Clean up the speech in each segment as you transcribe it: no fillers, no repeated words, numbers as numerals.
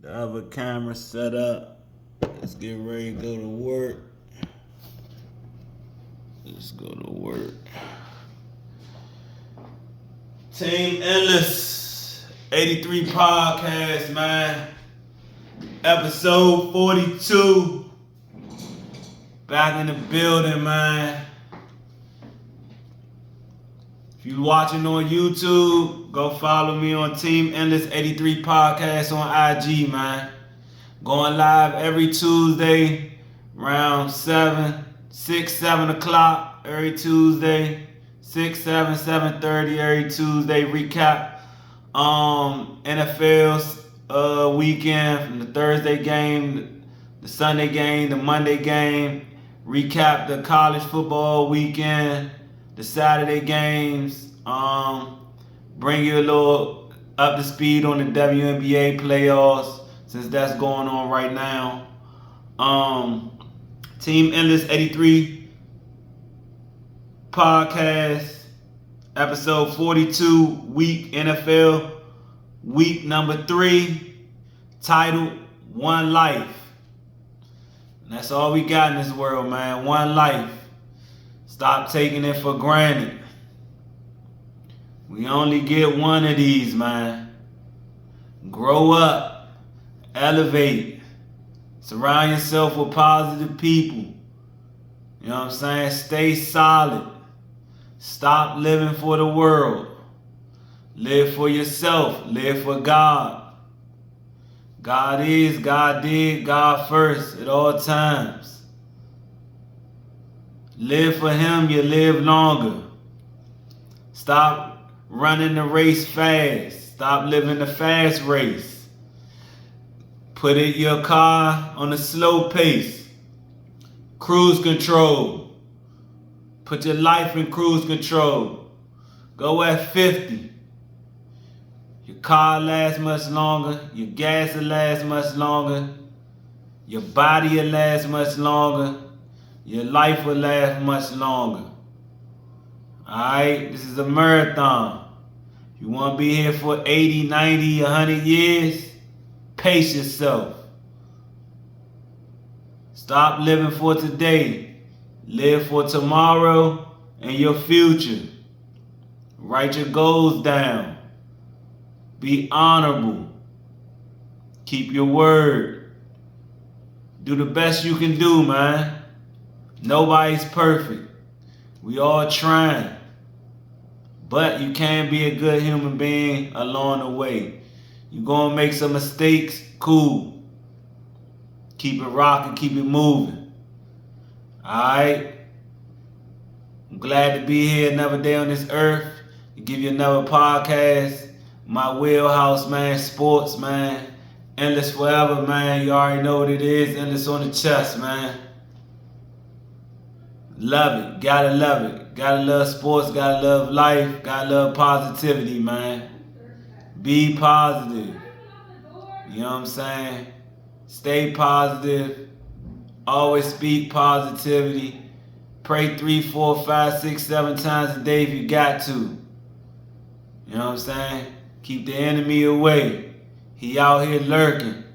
The other camera set up. Let's get ready to go to work. Let's go to work. Team Endless 83 podcast, man. Episode 42. Back in the building, man. If you watching on YouTube, go follow me on Teamendless83 podcast on IG, man. Going live every Tuesday around 7 o'clock every Tuesday. 6, 7, 7:30 every Tuesday. Recap NFL's weekend from the Thursday game, the Sunday game, the Monday game. Recap the college football weekend, the Saturday games. Bring you a little up to speed on the WNBA playoffs since that's going on right now. Team Endless 83 podcast, episode 42, week NFL, week number 3, titled One Life. And that's all we got in this world, man. One life. Stop taking it for granted. We only get one of these, man. Grow up. Elevate. Surround yourself with positive people. You know what I'm saying? Stay solid. Stop living for the world. Live for yourself. Live for God. God is, God did, God first at all times. Live for Him, you live longer. Stop running the race fast. Stop living the fast race. Put your car on a slow pace. Cruise control. Put your life in cruise control. Go at 50. Your car lasts much longer. Your gas will last much longer. Your body will last much longer. Your life will last much longer. Alright? This is a marathon. If you want to be here for 80, 90, 100 years, pace yourself. Stop living for today. Live for tomorrow and your future. Write your goals down. Be honorable. Keep your word. Do the best you can do, man. Nobody's perfect. We all trying. But you can be a good human being along the way. You're going to make some mistakes. Cool. Keep it rocking. Keep it moving. Alright? I'm glad to be here another day on this earth. To give you another podcast. My wheelhouse, man. Sports, man. Endless forever, man. You already know what it is. Endless on the chest, man. Love it. Gotta love it. Gotta love sports. Gotta love life. Gotta love positivity, man. Be positive. You know what I'm saying? Stay positive. Always speak positivity. Pray 3, 4, 5, 6, 7 times a day if you got to. You know what I'm saying? Keep the enemy away. He out here lurking.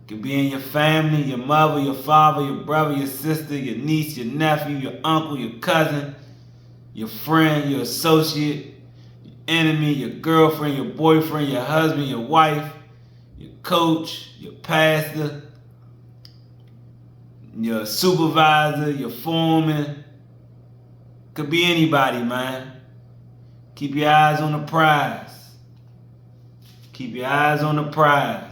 Could be in your family, your mother, your father, your brother, your sister, your niece, your nephew, your uncle, your cousin, your friend, your associate, your enemy, your girlfriend, your boyfriend, your husband, your wife, your coach, your pastor, your supervisor, your foreman. Could be anybody, man. Keep your eyes on the prize. Keep your eyes on the prize.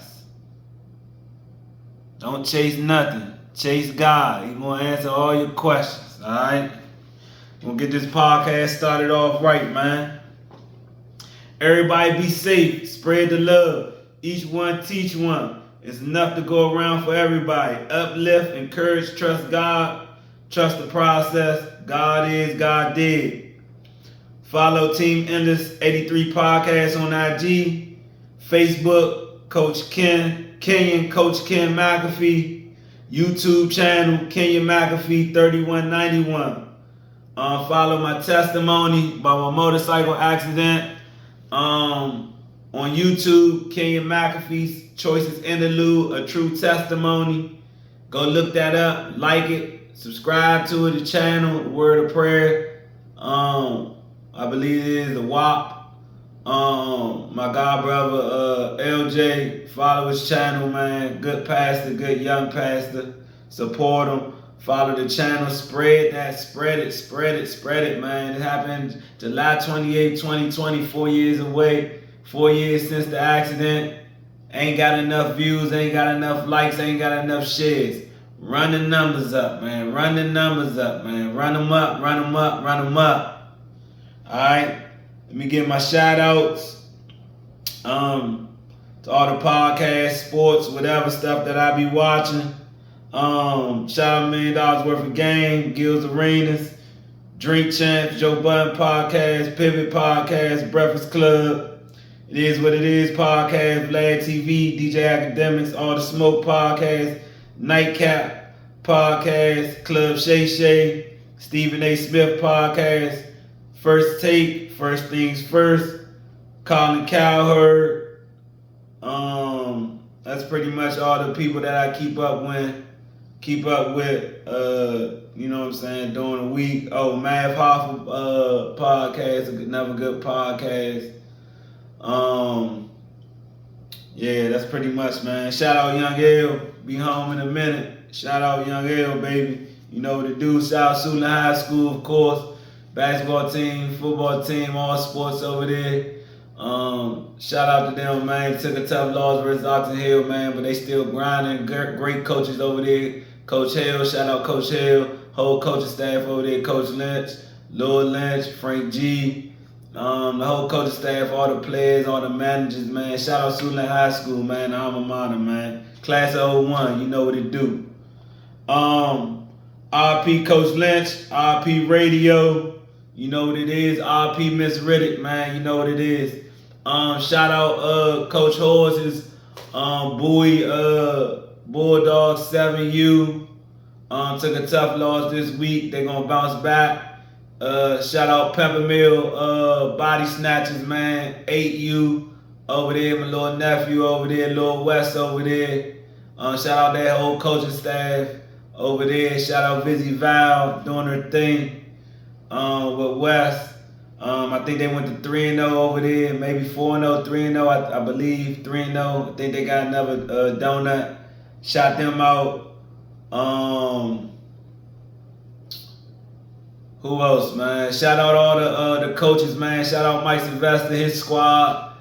Don't chase nothing. Chase God. He's going to answer all your questions. All right? We're going to get this podcast started off right, man. Everybody be safe. Spread the love. Each one teach one. It's enough to go around for everybody. Uplift, encourage, trust God. Trust the process. God is, God did. Follow Team Endless 83 podcast on IG. Facebook, Coach Kenyon, Coach Ken McAfee. YouTube channel, Kenyon McAfee 3191. Follow my testimony about my motorcycle accident. On YouTube, Kenyon McAfee Choices Interlude, A True Testimony. Go look that up, like it, subscribe to the channel, the Word of Prayer. I believe it is the WAP. My god brother LJ, follow his channel, man. Good pastor, good young pastor. Support him. Follow the channel. Spread that. Spread it, man. It happened July 28, 2020, 4 years away. 4 years since the accident. Ain't got enough views, ain't got enough likes, ain't got enough shares. Run the numbers up, man. Run the numbers up, man. Run them up, run them up, run them up. Alright? Let me give my shout outs to all the podcasts, sports, whatever stuff that I be watching. Shout out $1 million worth of game, Gills Arenas, Drink Champs, Joe Budden Podcast, Pivot Podcast, Breakfast Club, It Is What It Is Podcast, Vlad TV, DJ Academics, All the Smoke Podcast, Nightcap Podcast, Club Shay Shay, Stephen A. Smith Podcast, First Take, First Things First, Colin Cowherd. That's pretty much all the people that I keep up with, you know what I'm saying, during the week. Oh, Mav Hoffa podcast, another good podcast. Yeah, that's pretty much, man. Shout out Young L, be home in a minute. Shout out Young L, baby. You know what to do. Shout out Suitland High School, of course. Basketball team, football team, all sports over there. Shout out to them, man. Took a tough loss versus Oxon Hill, man, but they still grinding. Great coaches over there. Coach Hill, shout out Coach Hill. Whole coaching staff over there. Coach Lynch, Lord Lynch, Frank G. The whole coaching staff, all the players, all the managers, man. Shout out Suitland High School, man. The alma mater, man. Class of 01, you know what it do. RP Coach Lynch, RP Radio. You know what it is. RP Miss Riddick, man. You know what it is. Shout out Coach Horse's Bowie Bulldogs 7U. Took a tough loss this week. They're gonna bounce back. Shout out Peppermill Body Snatchers, man. 8U over there. My little nephew over there. Lil West over there. Shout out that whole coaching staff over there. Shout out Vizzy Val doing her thing with West. I think they went to 3-0 over there, maybe 4-0, 3-0, I believe, 3-0. I think they got another donut. Shot them out. Who else, man? Shout out all the coaches, man. Shout out Mike Sylvester, his squad.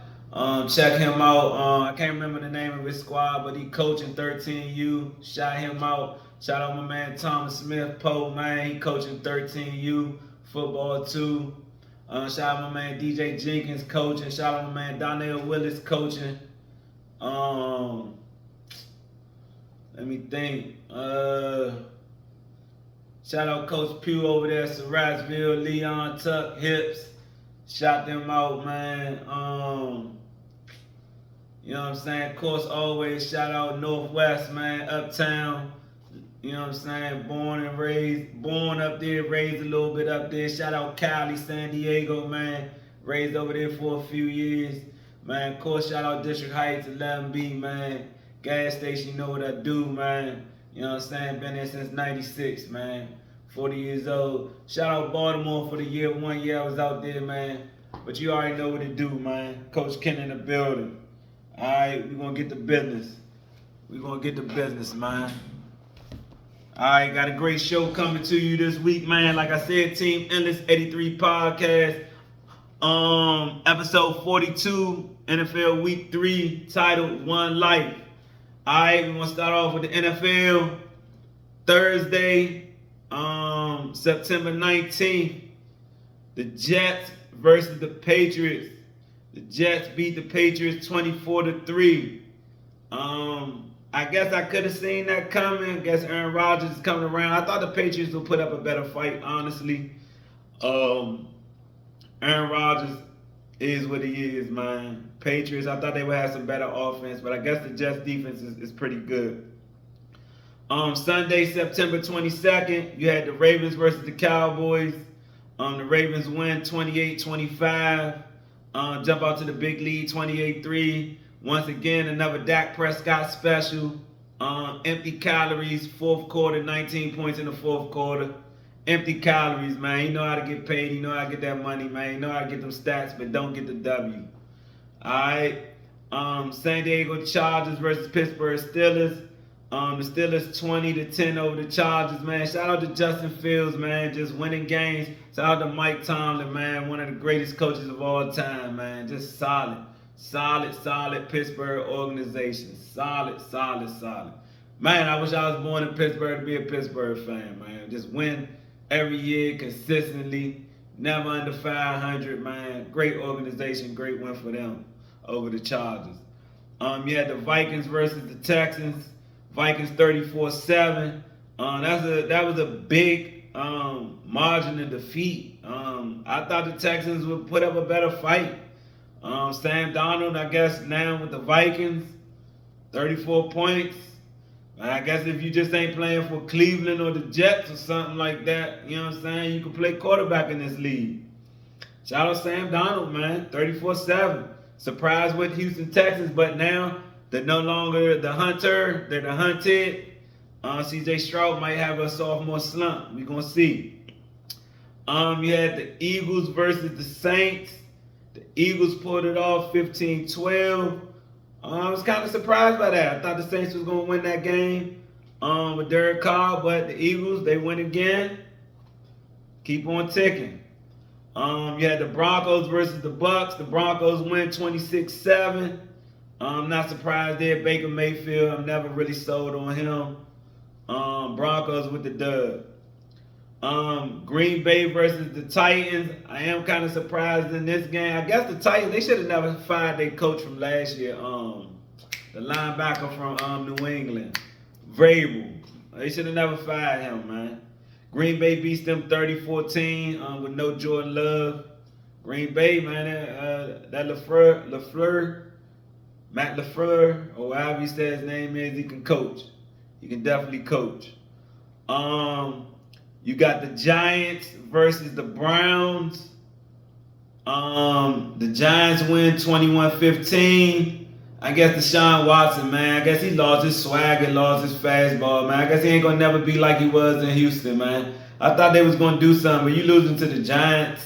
Check him out. I can't remember the name of his squad, but he coaching 13U. Shout him out. Shout out my man Thomas Smith, Poe, man. He coaching 13U, football too. Shout out my man DJ Jenkins coaching. Shout out my man Donnell Willis coaching. Let me think. Shout out Coach Pugh over there, Saratsville, Leon Tuck, Hips. Shout them out, man. You know what I'm saying? Of course, always shout out Northwest, man, Uptown. You know what I'm saying? Born up there, raised a little bit up there. Shout out Cali, San Diego, man. Raised over there for a few years. Man, of course, shout out District Heights, 11B, man. Gas station, you know what I do, man. You know what I'm saying? Been there since 96, man. 40 years old. Shout out Baltimore for the year, 1 year I was out there, man. But you already know what to do, man. Coach Ken in the building. All right, we're going to get the business. We're going to get the business, man. All right, got a great show coming to you this week, man. Like I said, Teamendless83podcast, episode 42, NFL Week 3, titled One Life. All right, we're going to start off with the NFL. Thursday, September 19th, the Jets versus the Patriots. The Jets beat the Patriots 24-3. I guess I could have seen that coming. I guess Aaron Rodgers is coming around. I thought the Patriots would put up a better fight, honestly. Aaron Rodgers is what he is, man. Patriots, I thought they would have some better offense, but I guess the Jets defense is pretty good. Sunday, September 22nd, you had the Ravens versus the Cowboys. The Ravens win 28-25. Jump out to the big lead, 28-3. Once again, another Dak Prescott special. Empty calories, fourth quarter, 19 points in the fourth quarter. Empty calories, man. You know how to get paid. You know how to get that money, man. You know how to get them stats, but don't get the W. All right. San Diego Chargers versus Pittsburgh Steelers. The Steelers 20-10 over the Chargers, man. Shout out to Justin Fields, man. Just winning games. Shout out to Mike Tomlin, man. One of the greatest coaches of all time, man. Just solid Pittsburgh organization. Solid. Man, I wish I was born in Pittsburgh to be a Pittsburgh fan, man. Just win every year consistently. Never under 500, man. Great organization. Great win for them over the Chargers. You had the Vikings versus the Texans. Vikings 34-7. That was a big margin of defeat. I thought the Texans would put up a better fight. Sam Darnold, I guess now with the Vikings, 34 points. I guess if you just ain't playing for Cleveland or the Jets or something like that, you know what I'm saying, you can play quarterback in this league. Shout out Sam Darnold, man, 34-7. Surprised with Houston Texans, but now they're no longer the hunter, they're the hunted. CJ Stroud might have a sophomore slump. We're going to see. You had the Eagles versus the Saints. The Eagles pulled it off 15-12. I was kind of surprised by that. I thought the Saints was going to win that game with Derek Carr, but the Eagles, they win again. Keep on ticking. You had the Broncos versus the Bucks. The Broncos win 26-7. I'm not surprised there. Baker Mayfield, I'm never really sold on him. Broncos with the dub. Green Bay versus the Titans. I am kind of surprised in this game. I guess the Titans, they should have never fired their coach from last year. The linebacker from New England, Vrabel. They should have never fired him, man. Green Bay beats them 30-14 with no Jordan Love. Green Bay, man, that Matt LaFleur, or however he says his name is, he can coach. He can definitely coach. You got the Giants versus the Browns. The Giants win 21-15. I guess Deshaun Watson, man, I guess he lost his swagger, lost his fastball, man. I guess he ain't going to never be like he was in Houston, man. I thought they was going to do something, but you losing to the Giants,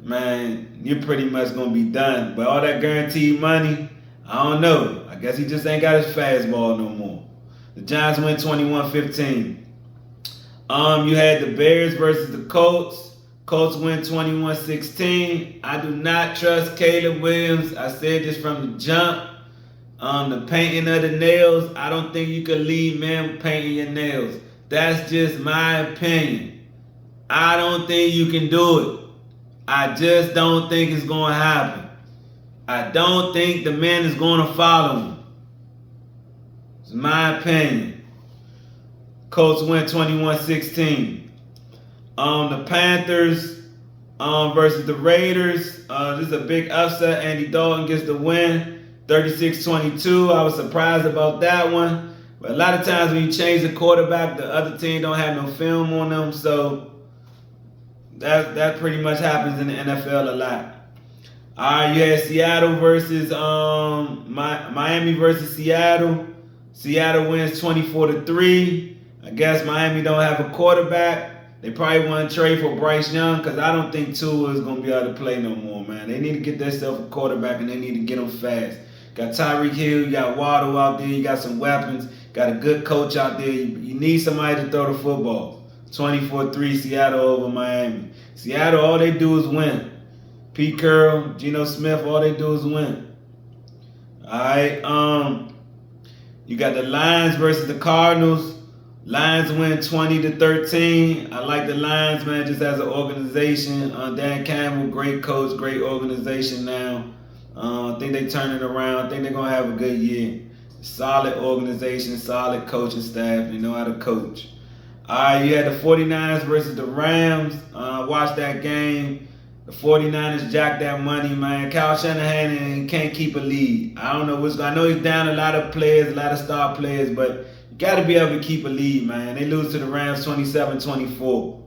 man, you're pretty much going to be done. But all that guaranteed money, I don't know. I guess he just ain't got his fastball no more. The Giants win 21-15. You had the Bears versus the Colts. Colts win 21-16. I do not trust Caleb Williams. I said this from the jump. The painting of the nails, I don't think you can lead men painting your nails. That's just my opinion. I don't think you can do it. I just don't think it's going to happen. I don't think the man is going to follow him. It's my opinion. Colts win 21-16. The Panthers versus the Raiders. This is a big upset. Andy Dalton gets the win, 36-22. I was surprised about that one. But a lot of times when you change the quarterback, the other team don't have no film on them. So that pretty much happens in the NFL a lot. All right, you had Seattle versus Miami versus Seattle. Seattle wins 24-3. I guess Miami don't have a quarterback. They probably want to trade for Bryce Young because I don't think Tua is going to be able to play no more, man. They need to get themselves a quarterback and they need to get him fast. Got Tyreek Hill, you got Waddle out there, you got some weapons, got a good coach out there. You need somebody to throw the football. 24-3 Seattle over Miami. Seattle, all they do is win. Pete Carroll, Geno Smith, all they do is win. All right, you got the Lions versus the Cardinals. Lions win 20-13. I like the Lions, man, just as an organization. Dan Campbell, great coach, great organization now. I think they turn it around. I think they're going to have a good year. Solid organization, solid coaching staff. They know how to coach. All right, you had the 49ers versus the Rams. Watched that game. The 49ers jacked that money, man. Kyle Shanahan can't keep a lead. I don't know what's going on. I know he's down a lot of players, a lot of star players, but you got to be able to keep a lead, man. They lose to the Rams 27-24.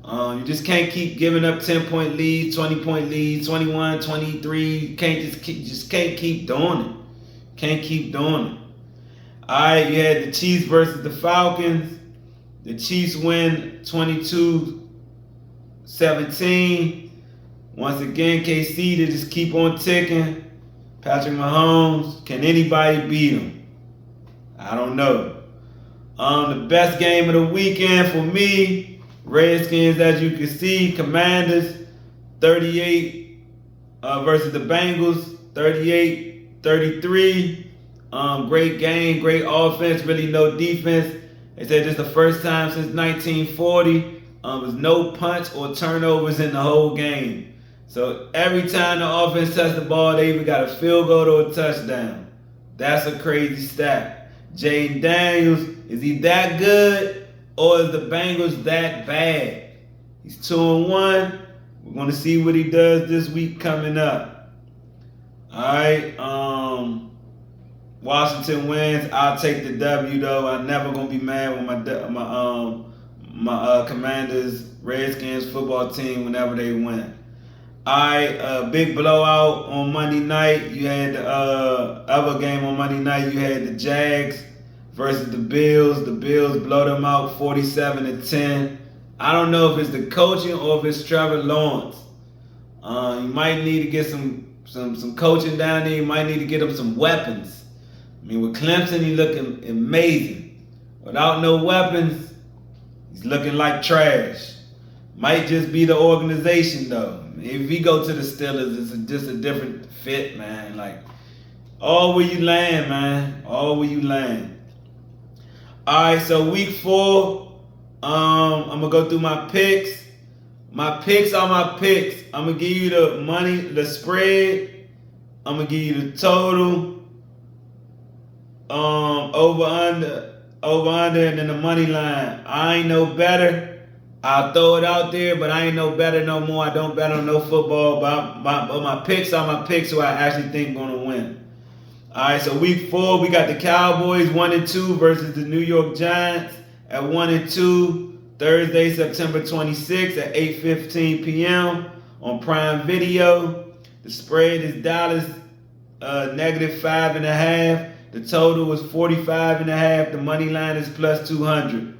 You just can't keep giving up 10-point leads, 20-point leads, 21, 23. You can't can't keep doing it. Can't keep doing it. All right, you had the Chiefs versus the Falcons. The Chiefs win 22-17. Once again, KC to just keep on ticking. Patrick Mahomes, can anybody beat him? I don't know. The best game of the weekend for me, Redskins, as you can see, Commanders, 38 versus the Bengals, 38-33. Great game, great offense, really no defense. They said this is the first time since 1940. There's no punch or turnovers in the whole game. So every time the offense touched the ball, they either got a field goal or a touchdown. That's a crazy stat. Jaden Daniels, is he that good? Or is the Bengals that bad? He's 2-1. We're going to see what he does this week coming up. All right. Washington wins. I'll take the W though. I'm never going to be mad with my Commanders, Redskins football team whenever they win. All right. Big blowout on Monday night. You had the other game on Monday night. You had the Jags versus the Bills. The Bills blow them out 47-10. I don't know if it's the coaching or if it's Trevor Lawrence. You might need to get some coaching down there. You might need to get him some weapons. I mean, with Clemson, he's looking amazing. Without no weapons, he's looking like trash. Might just be the organization, though. If he go to the Steelers, it's just a different fit, man. Like, all where you land, man. All where you land. All right, so week 4, I'm going to go through my picks. My picks are my picks. I'm going to give you the money, the spread. I'm going to give you the total, over, under, and then the money line. I ain't no better. I'll throw it out there, but I ain't no better no more. I don't bet on no football, but my picks are my picks who I actually think going to win. All right, so week 4, we got the Cowboys 1-2 versus the New York Giants at 1-2, Thursday, September 26th at 8:15 p.m. on Prime Video. The spread is Dallas -5.5. The total is 45.5. The money line is plus 200.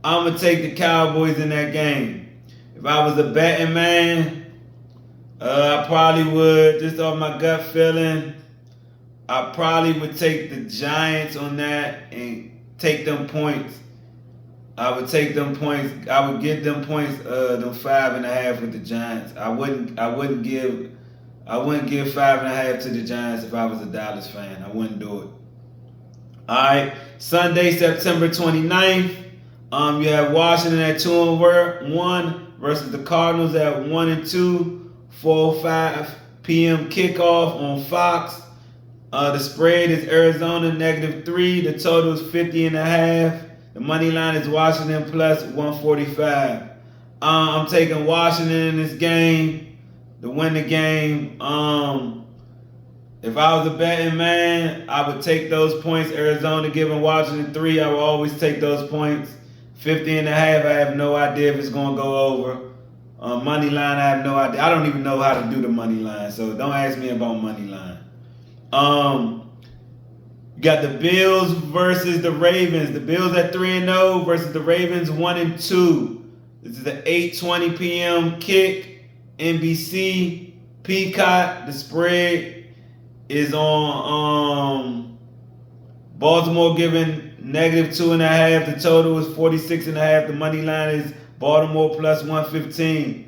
I'm gonna take the Cowboys in that game. If I was a betting man, I probably would, just off my gut feeling, I probably would take the Giants on that and take them points. I would take them points. I would get them points, them 5.5 with the Giants. I wouldn't give 5.5 to the Giants if I was a Dallas fan. I wouldn't do it. All right, Sunday, September 29th. You have Washington at 2-1 versus the Cardinals at 1-2. 4:05 p.m. kickoff on Fox. The spread is Arizona -3. The total is 50.5. The money line is Washington plus 145. I'm taking Washington in this game to win the game. If I was a betting man, I would take those points. Arizona giving Washington 3. I will always take those points. 50.5. I have no idea if it's going to go over. Money line, I have no idea. I don't even know how to do the money line, so don't ask me about money line. You got the Bills versus the Ravens. The Bills at 3-0 versus the Ravens 1-2. This is an 8:20 p.m. kick. NBC, Peacock. The spread is on Baltimore giving -2.5. The total is 46.5. The money line is Baltimore plus 115.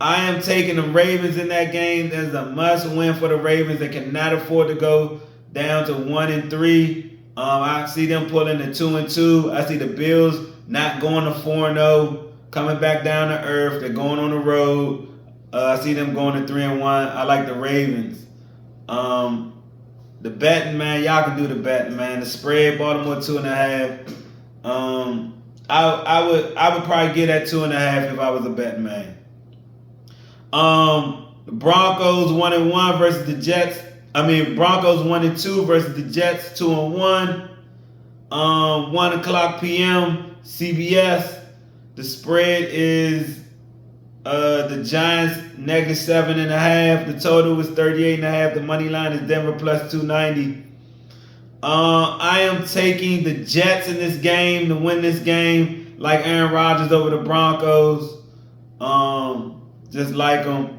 I am taking the Ravens in that game. There's a must win for the Ravens. They cannot afford to go down to 1-3. I see them pulling to 2-2. I see the Bills not going to 4-0, coming back down to earth. They're going on the road. I see them going to 3-1. I like the Ravens. The betting, man, y'all can do the betting, man. The spread, Baltimore 2.5. I would probably get at 2.5 if I was a betting man. The Broncos 1-1 versus the Jets. Broncos 1-2 versus the Jets 2-1. 1 o'clock p.m. CBS. The spread is The Giants -7.5. The total was 38.5. The money line is Denver plus 290. I am taking the Jets in this game to win this game, like Aaron Rodgers over the Broncos. Just like them.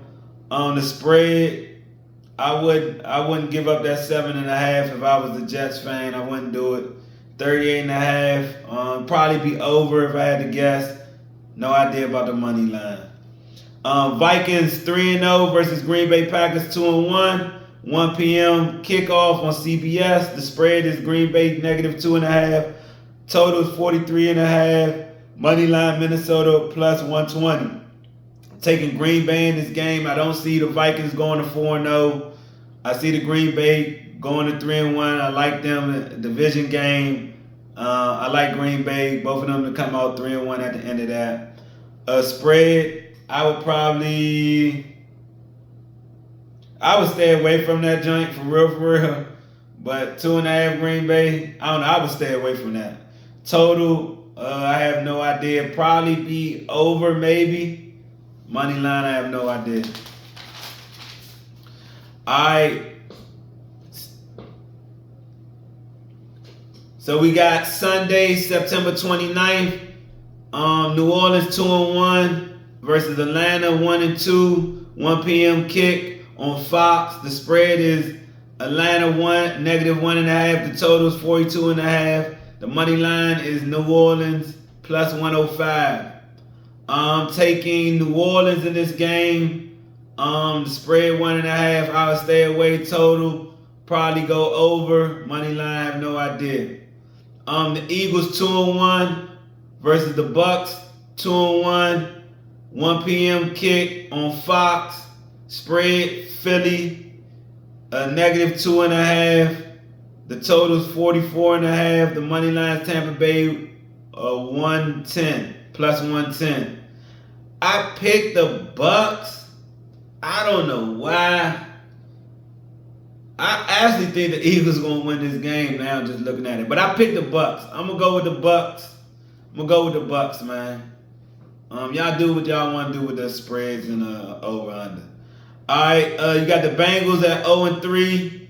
The spread, I wouldn't give up that 7.5 if I was the Jets fan. I wouldn't do it. 38.5. Probably be over if I had to guess. No idea about the money line. Vikings 3-0 versus Green Bay Packers 2-1. 1 p.m. kickoff on CBS. The spread is Green Bay -2.5. Total is 43.5. Money line Minnesota plus 120. Taking Green Bay in this game. I don't see the Vikings going to 4-0. I see the Green Bay going to 3-1. I like them in the division game. I like Green Bay, both of them to come out 3-1 at the end of that. Spread, I would stay away from that joint for real. But 2.5 Green Bay, I don't know. I would stay away from that. Total, I have no idea. Probably be over maybe. Money line, I have no idea. So we got Sunday, September 29th. New Orleans 2-1 versus Atlanta 1-2. 1 p.m. kick on Fox. The spread is Atlanta -1.5. The total is 42.5. The money line is New Orleans plus 105. I'm taking New Orleans in this game. The spread 1.5. I would stay away. Total probably go over. Money line, I have no idea. The Eagles 2-1 versus the Bucks 2-1. 1 p.m. kick on Fox. Spread Philly -2.5. The total is 44.5. The money line is Tampa Bay 110 plus 110. I picked the Bucks. I don't know why. I actually think the Eagles are going to win this game now, just looking at it. But I picked the Bucks. I'm going to go with the Bucks. Man. Y'all do what y'all want to do with the spreads and over-under. All right, you got the Bengals at 0-3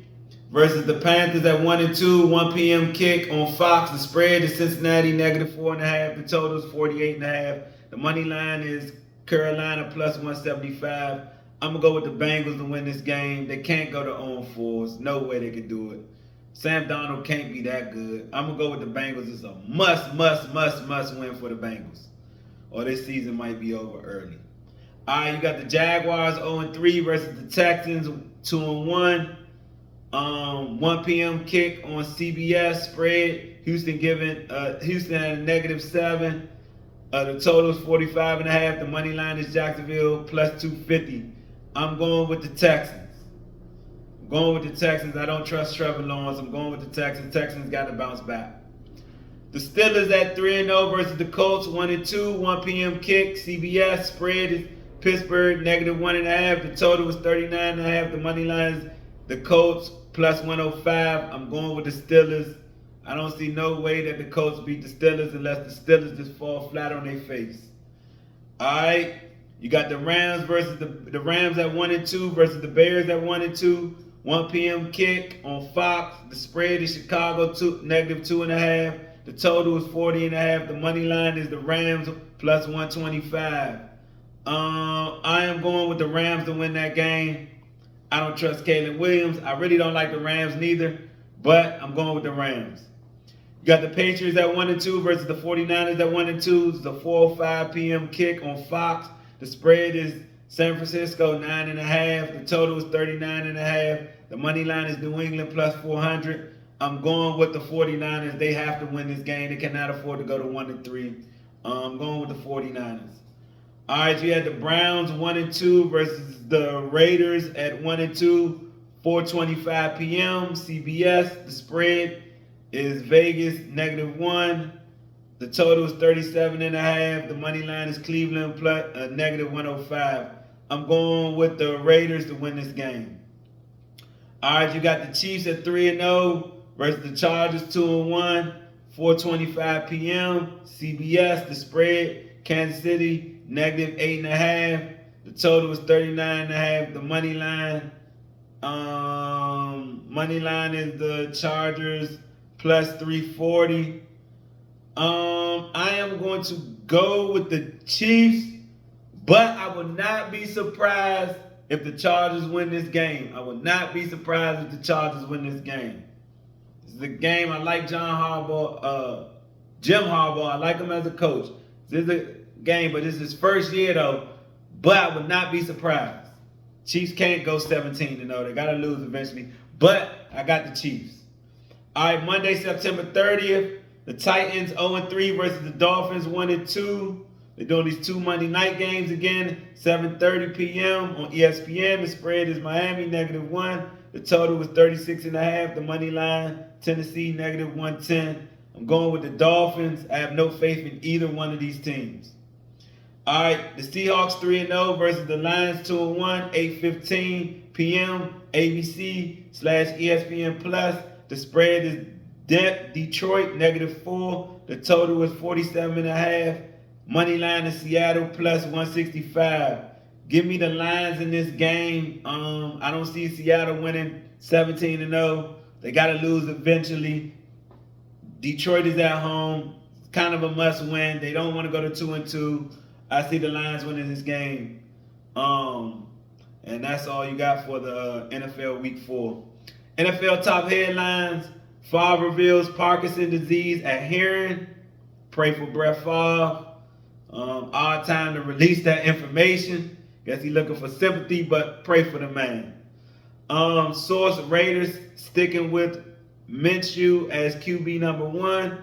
versus the Panthers at 1-2. 1 p.m. kick on Fox. The spread is Cincinnati -4.5. The total is 48.5. The money line is Carolina plus 175. I'm going to go with the Bengals to win this game. They can't go to 0-4. No way they can do it. Sam Darnold can't be that good. I'm going to go with the Bengals. It's a must win for the Bengals. Or this season might be over early. All right, you got the Jaguars 0-3 versus the Texans 2-1. 1 p.m. kick on CBS. Spread Houston at -7. The total is 45.5. The money line is Jacksonville plus 250. I'm going with the Texans. I don't trust Trevor Lawrence. I'm going with the Texans. Texans got to bounce back. The Steelers at 3-0 versus the Colts 1-2. 1 p.m. kick. CBS. Spread is Pittsburgh -1.5. The total was 39.5. The money line is the Colts plus 105. I'm going with the Steelers. I don't see no way that the Colts beat the Steelers unless the Steelers just fall flat on their face. All right, you got the Rams versus the Rams at 1-2 versus the Bears at 1-2. 1 p.m. kick on Fox. The spread is Chicago -2.5. The total is 40.5. The money line is the Rams plus 125. I am going with the Rams to win that game. I don't trust Caleb Williams. I really don't like the Rams neither, but I'm going with the Rams. You got the Patriots at 1-2 versus the 49ers at 1-2. It's a 4:05 p.m. kick on Fox. The spread is San Francisco 9.5. The total is 39.5. The money line is New England plus 400. I'm going with the 49ers. They have to win this game. They cannot afford to go to 1-3. I'm going with the 49ers. All right, you had the Browns 1-2 versus the Raiders at 1-2. 4:25 p.m. CBS. The spread is Vegas -1. The total is 37.5. The money line is Cleveland plus -105. I'm going with the Raiders to win this game. All right, you got the Chiefs at 3-0 versus the Chargers 2-1. 4:25 p.m. CBS. The spread Kansas City negative 8.5. The total was 39.5. The money line. Money line is the Chargers plus 340. I am going to go with the Chiefs, but I will not be surprised if the Chargers win this game. I will not be surprised if the Chargers win this game. This is a game. I like Jim Harbaugh. I like him as a coach. This is a game, but this is his first year though. But I would not be surprised. Chiefs can't go 17-0. They gotta lose eventually. But I got the Chiefs. All right, Monday, September 30th. The Titans 0-3 versus the Dolphins 1-2. They're doing these 2 Monday night games again, 7:30 p.m. on ESPN. The spread is Miami -1. The total was 36.5. The money line, Tennessee -110. I'm going with the Dolphins. I have no faith in either one of these teams. All right, the Seahawks 3-0 versus the Lions 2-1, 8:15 p.m. ABC/ESPN Plus. The spread is Detroit -4. The total was 47.5. Money line in Seattle plus 165. Give me the Lions in this game. I don't see Seattle winning 17-0. They got to lose eventually. Detroit is at home. It's kind of a must win. They don't want to go to 2-2. I see the Lions winning this game. And that's all you got for the NFL Week 4. NFL top headlines. Favre reveals Parkinson's disease at hearing. Pray for Brett Favre. Odd time to release that information. Guess he's looking for sympathy, but pray for the man. Source Raiders sticking with Minshew as QB number 1.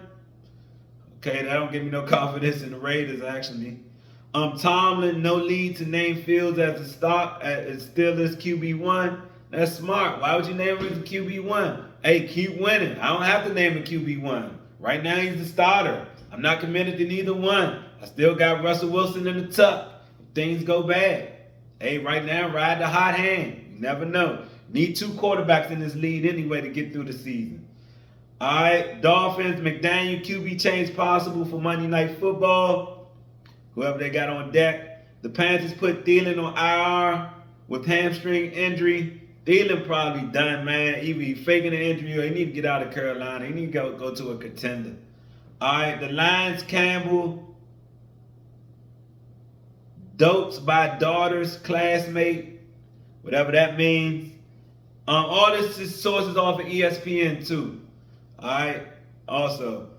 Okay, that don't give me no confidence in the Raiders actually. Tomlin no lead to name Fields as the stock as Steelers QB1. That's smart. Why would you name him as the QB1? Hey, keep winning. I don't have to name him QB1. Right now he's the starter. I'm not committed to neither one. I still got Russell Wilson in the tuck. If things go bad. Hey, right now, ride the hot hand. You never know. Need 2 quarterbacks in this league anyway to get through the season. All right, Dolphins, McDaniel, QB change possible for Monday Night Football. Whoever they got on deck. The Panthers put Thielen on IR with hamstring injury. Thielen probably done, man. Either he faking an injury or he need to get out of Carolina. He need to go to a contender. All right, the Lions, Campbell. Dopes by daughter's classmate, whatever that means. All this is sources off of ESPN too. All right. Also,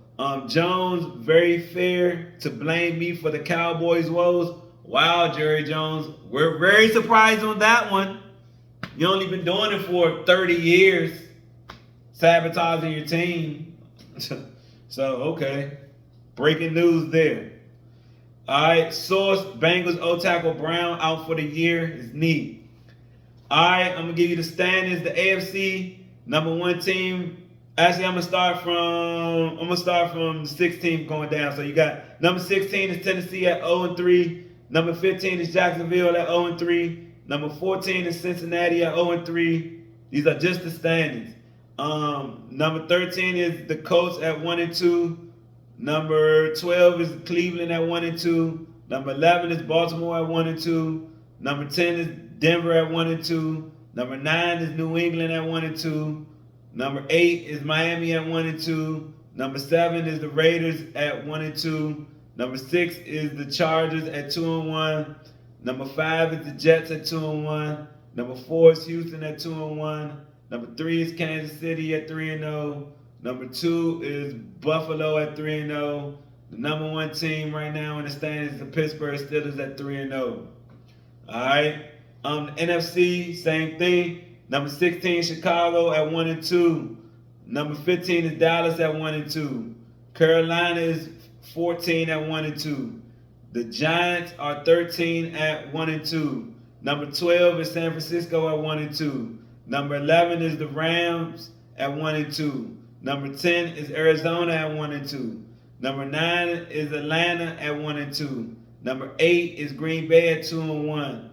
Jones very fair to blame me for the Cowboys' woes. Wow, Jerry Jones, we're very surprised on that one. You only been doing it for 30 years, sabotaging your team. So okay, breaking news there. All right, source, Bengals O-tackle Brown out for the year, his knee. All right, I'm going to give you the standings. The AFC, number 1 team. Actually, I'm going to start from the 6th team going down. So you got number 16 is Tennessee at 0-3. Number 15 is Jacksonville at 0-3. Number 14 is Cincinnati at 0-3. These are just the standings. Number 13 is the Colts at 1-2. Number 12 is Cleveland at 1-2. Number 11 is Baltimore at 1-2. Number 10 is Denver at 1-2. Number 9 is New England at 1-2. Number 8 is Miami at 1-2. Number 7 is the Raiders at 1-2. Number 6 is the Chargers at 2-1. Number 5 is the Jets at 2-1. Number 4 is Houston at 2-1. Number 3 is Kansas City at 3-0. Number 2 is Buffalo at 3-0. The number 1 team right now in the standings is the Pittsburgh Steelers at 3-0. All right. NFC, same thing. Number 16, Chicago at 1-2. Number 15 is Dallas at 1-2. Carolina is 14 at 1-2. The Giants are 13 at 1-2. Number 12 is San Francisco at 1-2. Number 11 is the Rams at 1-2. Number 10 is Arizona at 1-2. Number 9 is Atlanta at 1-2. Number 8 is Green Bay at 2-1.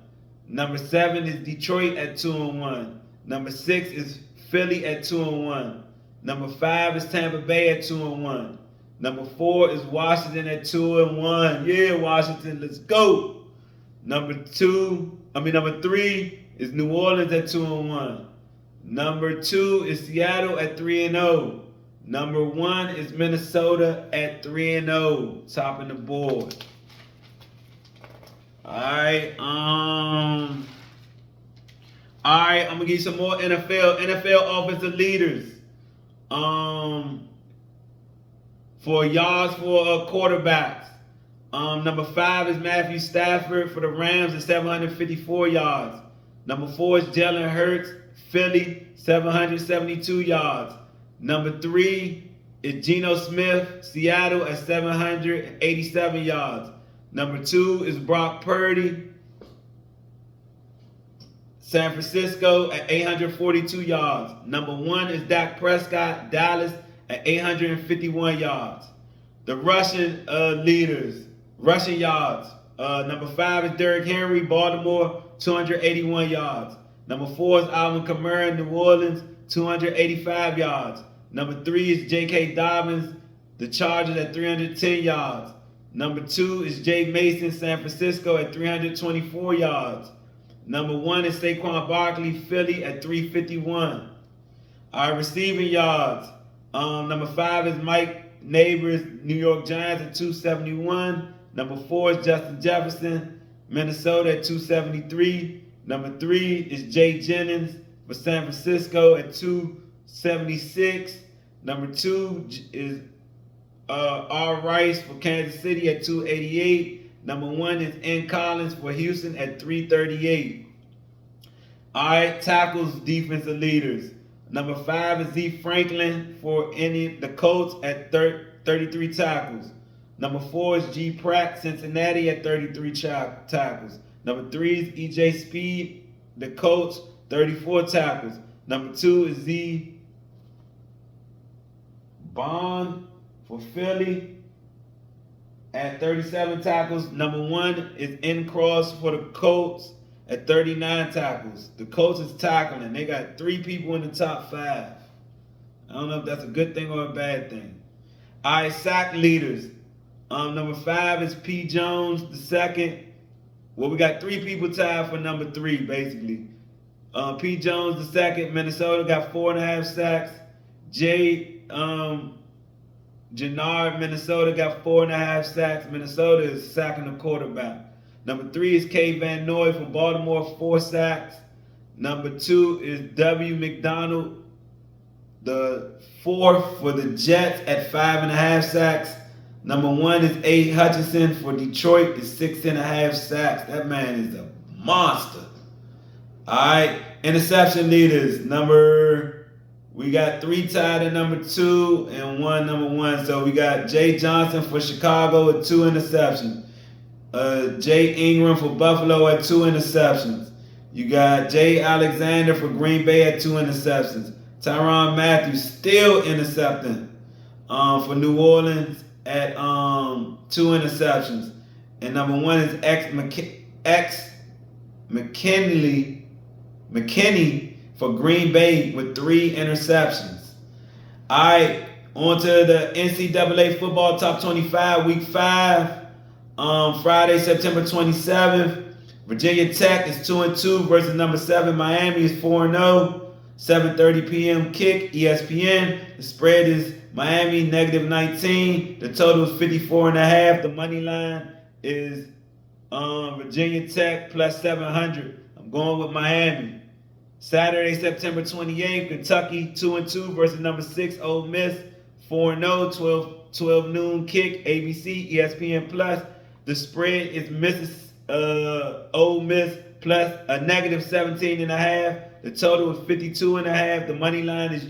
Number 7 is Detroit at 2-1. Number 6 is Philly at 2-1. Number 5 is Tampa Bay at 2-1. Number 4 is Washington at 2-1. Yeah, Washington, let's go. Number 3 is New Orleans at 2-1. Number 2 is Seattle at 3-0. Number 1 is Minnesota at 3-0, topping the board. All right, I'm gonna give you some more NFL offensive leaders. For yards for quarterbacks. Number 5 is Matthew Stafford for the Rams at 754 yards. Number 4 is Jalen Hurts, Philly, 772 yards. Number 3 is Geno Smith, Seattle at 787 yards. Number 2 is Brock Purdy, San Francisco at 842 yards. Number 1 is Dak Prescott, Dallas at 851 yards. The rushing rushing yards. Number 5 is Derrick Henry, Baltimore, 281 yards. Number 4 is Alvin Kamara, New Orleans, 285 yards. Number 3 is J.K. Dobbins, the Chargers at 310 yards. Number 2 is Jay Mason, San Francisco at 324 yards. Number 1 is Saquon Barkley, Philly at 351. Our receiving yards. Number 5 is Mike Neighbors, New York Giants at 271. Number 4 is Justin Jefferson, Minnesota at 273. Number 3 is Jay Jennings for San Francisco at 276. Number 2 is R. Rice for Kansas City at 288. Number 1 is N. Collins for Houston at 338. All right, tackles, defensive leaders. Number 5 is Z. Franklin for the Colts at 33 tackles. Number 4 is G. Pratt, Cincinnati at 33 tackles. Number 3 is E.J. Speed, the Colts, 34 tackles. Number 2 is Z. Bond for Philly at 37 tackles. Number 1 is N. Cross for the Colts at 39 tackles. The Colts is tackling. They got 3 people in the top 5. I don't know if that's a good thing or a bad thing. All right, sack leaders. Number 5 is P. Jones, the second. Well, we got 3 people tied for number 3, basically. P. Jones, the second. Minnesota got 4.5 sacks. Jannard, Minnesota got 4.5 sacks. Minnesota is sacking the quarterback. Number 3 is K. Van Noy from Baltimore, 4 sacks. Number 2 is W. McDonald, the 4th for the Jets at 5.5 sacks. Number 1 is A. Hutchinson for Detroit, is 6.5 sacks. That man is a monster. All right, interception leaders. We got 3 tied at number 2 and 1 number 1. So we got Jay Johnson for Chicago with 2 interceptions. Jay Ingram for Buffalo at 2 interceptions. You got Jay Alexander for Green Bay at 2 interceptions. Tyrann Mathieu still intercepting for New Orleans at 2 interceptions. And number 1 is McKinney for Green Bay with 3 interceptions. All right, on to the NCAA football top 25, week 5. Friday, September 27th. Virginia Tech is 2-2 versus number 7. Miami is 4-0. 7:30 p.m. kick, ESPN. The spread is Miami -19. The total is 54.5. The money line is Virginia Tech plus 700. I'm going with Miami. Saturday, September 28th, Kentucky 2-2 versus number 6, Ole Miss 4-0. 12 noon kick, ABC, ESPN plus. The spread is Ole Miss plus a -17.5. The total is 52.5. The money line is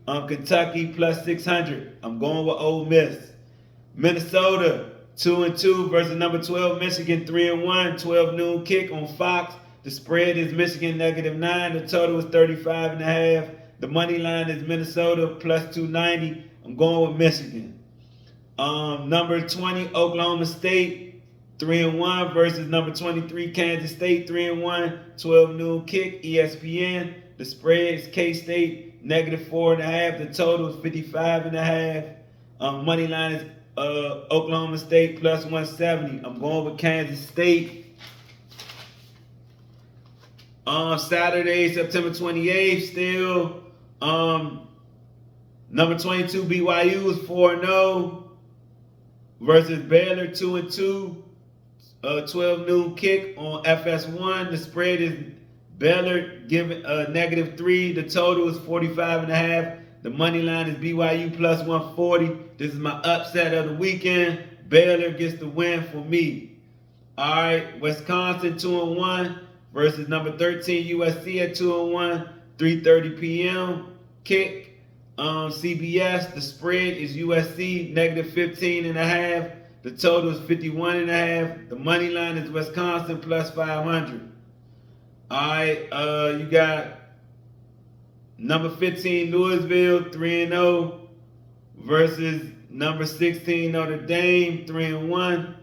Kentucky plus 600. I'm going with Ole Miss. Minnesota 2-2 versus number 12 Michigan 3-1. 12 noon kick on Fox. The spread is Michigan -9. The total is 35.5. The money line is Minnesota plus 290. I'm going with Michigan. Number 20 Oklahoma State 3-1 versus number 23 Kansas State 3-1. 12 noon kick, ESPN. The spread is K-State -4.5. The total is 55.5. Money line is Oklahoma State plus 170. I'm going with Kansas State. Saturday, September 28th, still. Number 22 BYU is 4-0 versus Baylor 2-2. 12 noon kick on FS1. The spread is Baylor giving -3. The total is 45.5. The money line is BYU plus 140. This is my upset of the weekend. Baylor gets the win for me. All right, Wisconsin 2-1 versus number 13 USC at 2-1. 3:30 p.m. kick. CBS. The spread is USC -15.5. The total is 51.5. The money line is Wisconsin plus 500. All right, you got number 15 Louisville 3-0 versus number 16 Notre Dame 3-1.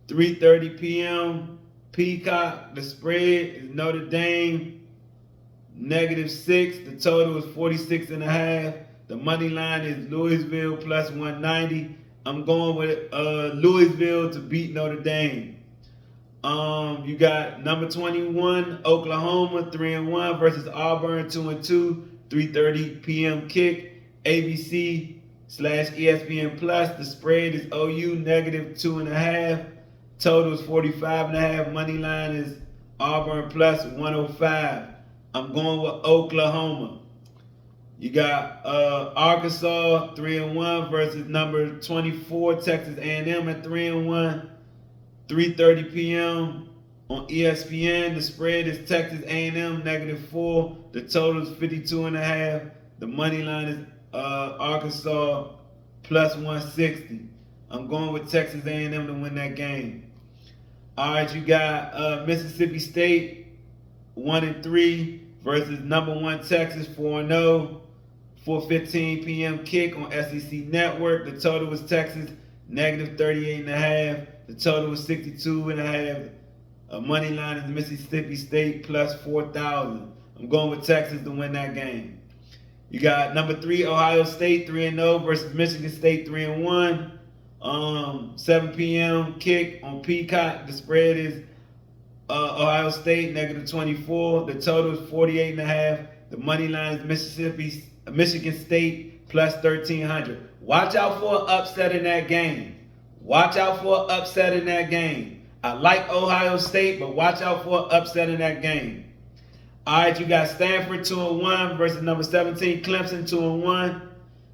3:30 p.m. Peacock. The spread is Notre Dame -6. The total is 46.5. The money line is Louisville plus 190. I'm going with Louisville to beat NotreAme. You got number 21 Oklahoma 3-1 versus Auburn 2-2. 3:30 p.m. kick. ABC/ESPN Plus. The spread is OU -2.5. Total is 45.5. Money line is Auburn plus 105. I'm going with Oklahoma. You got Arkansas 3-1 versus number 24 Texas A&M at 3-1. 3:30 p.m. on ESPN. The spread is Texas A&M -4. The total is 52.5. The money line is Arkansas plus 160. I'm going with Texas A&M to win that game. All right, you got Mississippi State 1-3 versus number 1 Texas 4-0. 4:15 p.m. kick on SEC Network. The total was Texas -38.5. The total was 62.5. Money line is Mississippi State plus 4,000. I'm going with Texas to win that game. You got number 3 Ohio State 3-0 versus Michigan State 3-1. 7 p.m. kick on Peacock. The spread is Ohio State -24. The total is 48.5. The money line is Michigan State plus 1,300. Watch out for an upset in that game. Watch out for an upset in that game. I like Ohio State, but watch out for an upset in that game. All right, you got Stanford 2-1 versus number 17 Clemson 2-1.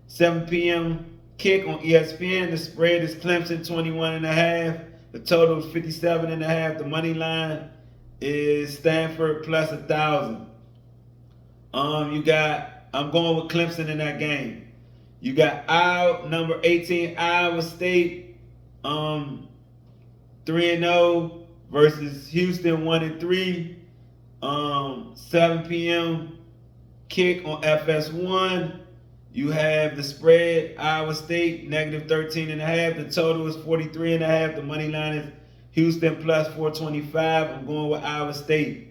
7 p.m. kick on ESPN. The spread is Clemson 21.5. The total is 57.5. The money line is Stanford plus 1,000. I'm going with Clemson in that game. You got number 18 Iowa State 3-0 versus Houston 1-3. 7 p.m. kick on FS1. You have the spread Iowa State -13.5. The total is 43.5. The money line is Houston plus 425. I'm going with Iowa State.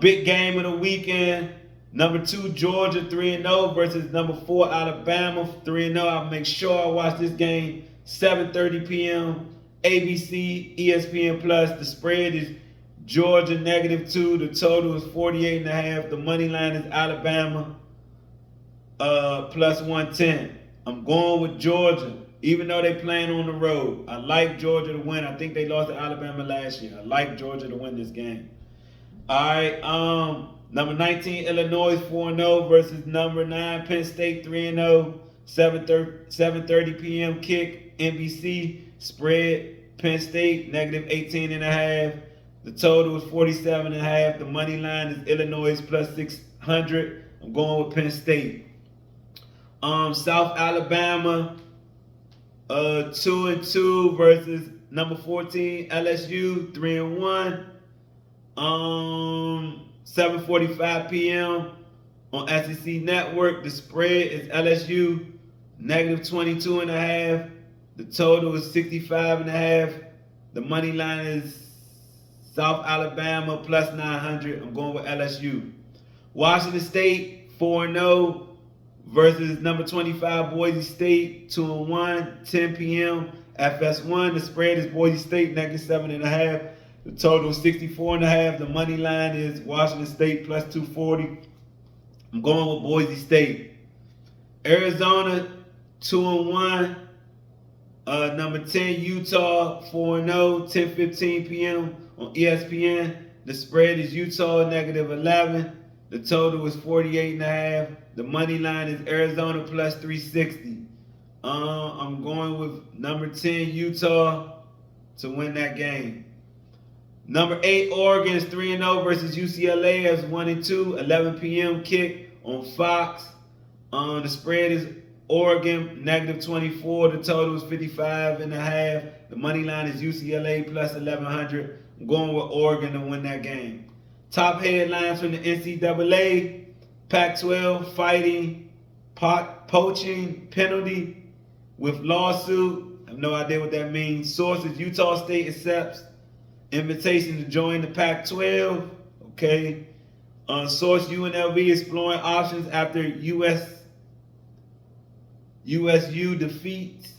Big game of the weekend. Number 2 Georgia 3-0 versus number 4 Alabama 3-0. I'll make sure I watch this game. 7:30 p.m. ABC, ESPN Plus. The spread is Georgia -2. The total is 48.5. The money line is Alabama plus 110. I'm going with Georgia, even though they're playing on the road. I like Georgia to win. I think they lost to Alabama last year. I like Georgia to win this game. All right, number 19 Illinois 4-0 versus number 9 Penn State 3-0. 7:30 p.m. kick, NBC. Spread Penn State -18.5. The total is 47.5. The money line is Illinois plus 600. I'm going with Penn State. South Alabama 2-2 versus number 14 LSU 3-1. 7:45 p.m. on SEC Network. The spread is LSU -22.5. The total is 65.5. The money line is South Alabama plus 900. I'm going with LSU. Washington State 4-0 versus number 25 Boise State, 2-1, 10 p.m. FS1. The spread is Boise State -7.5. The total is 64.5. The money line is Washington State plus 240. I'm going with Boise State. Arizona 2-1. Number 10 Utah 4-0. 10:15 p.m. on ESPN. The spread is Utah -11. The total is 48.5. The money line is Arizona plus 360. I'm going with number 10 Utah to win that game. Number 8 Oregon is 3-0 versus UCLA as 1-2. 11 p.m. kick on Fox. The spread is Oregon -24. The total is 55.5. The money line is UCLA plus 1100. I'm going with Oregon to win that game. Top headlines from the NCAA. Pac-12 fighting poaching penalty with lawsuit. I have no idea what that means. Sources: Utah State accepts invitation to join the Pac-12. Okay. Source: UNLV exploring options after USU defeats.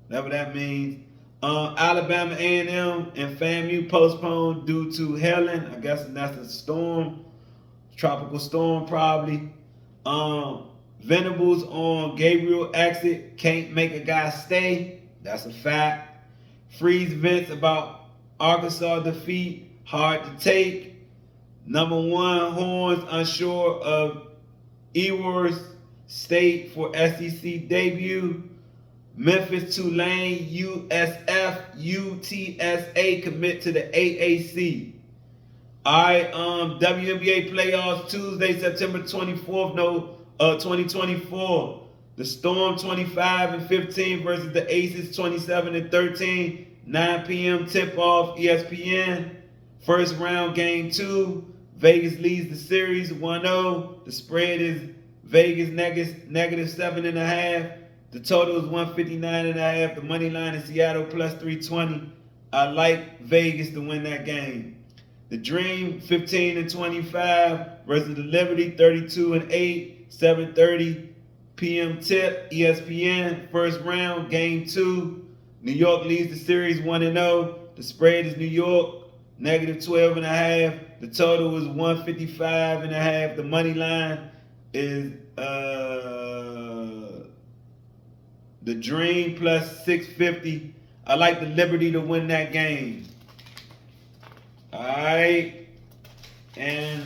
Whatever that means. Alabama A&M and FAMU postponed due to Helen. I guess that's a storm. Tropical storm probably. Venables on Gabriel exit. Can't make a guy stay. That's a fact. Freeze vents about Arkansas defeat. Hard to take. Number 1 Horns unsure of Ewers State for SEC debut. Memphis, Tulane, USF, UTSA commit to the AAC. All right, WNBA playoffs Tuesday, September 24th, 2024. The Storm 25-15 versus the Aces 27-13. 9 p.m. tip-off, ESPN. First round, game 2. Vegas leads the series 1-0. The spread is Vegas -7.5. The total is 159.5. The money line is Seattle plus 320. I like Vegas to win that game. The Dream 15-25 versus the Liberty 32-8. 7:30 p.m. tip, ESPN. First round, game 2. New York leads the series 1-0. The spread is New York -12.5. The total is 155.5. The money line is the Dream plus 650. I like the Liberty to win that game. All right. And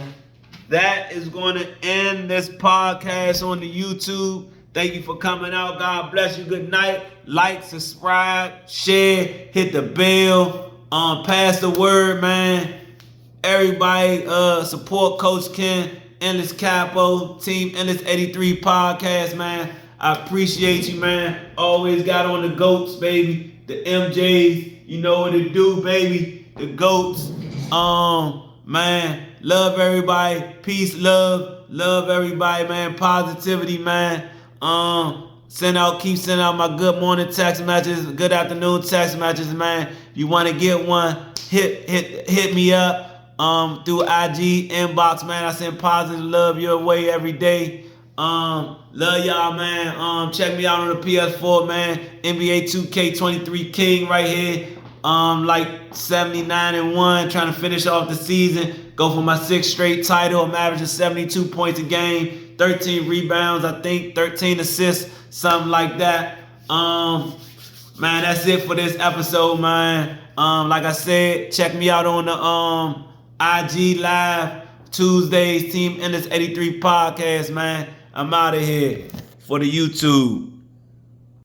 that is going to end this podcast on the YouTube. Thank you for coming out. God bless you. Good night. Like, subscribe, share, hit the bell. Pass the word, man. Everybody support Coach Ken, Endless Capo, Teamendless83 podcast, man. I appreciate you, man. Always got on the GOATs, baby. The MJs, you know what to do, baby. The GOATs. Man, love everybody. Peace, love everybody, man. Positivity, man. Keep sending out my good morning text messages, good afternoon text messages, man. If you want to get one, hit me up through IG inbox, man. I send positive love your way every day. Love y'all, man. Check me out on the PS4, man. NBA 2K23 King right here. Like 79-1, trying to finish off the season. Go for my 6th straight title. I'm averaging 72 points a game, 13 rebounds, I think, 13 assists, something like that. Man, that's it for this episode, man. Like I said, check me out on the IG Live Tuesdays, Teamendless83 podcast, man. I'm out of here for the YouTube.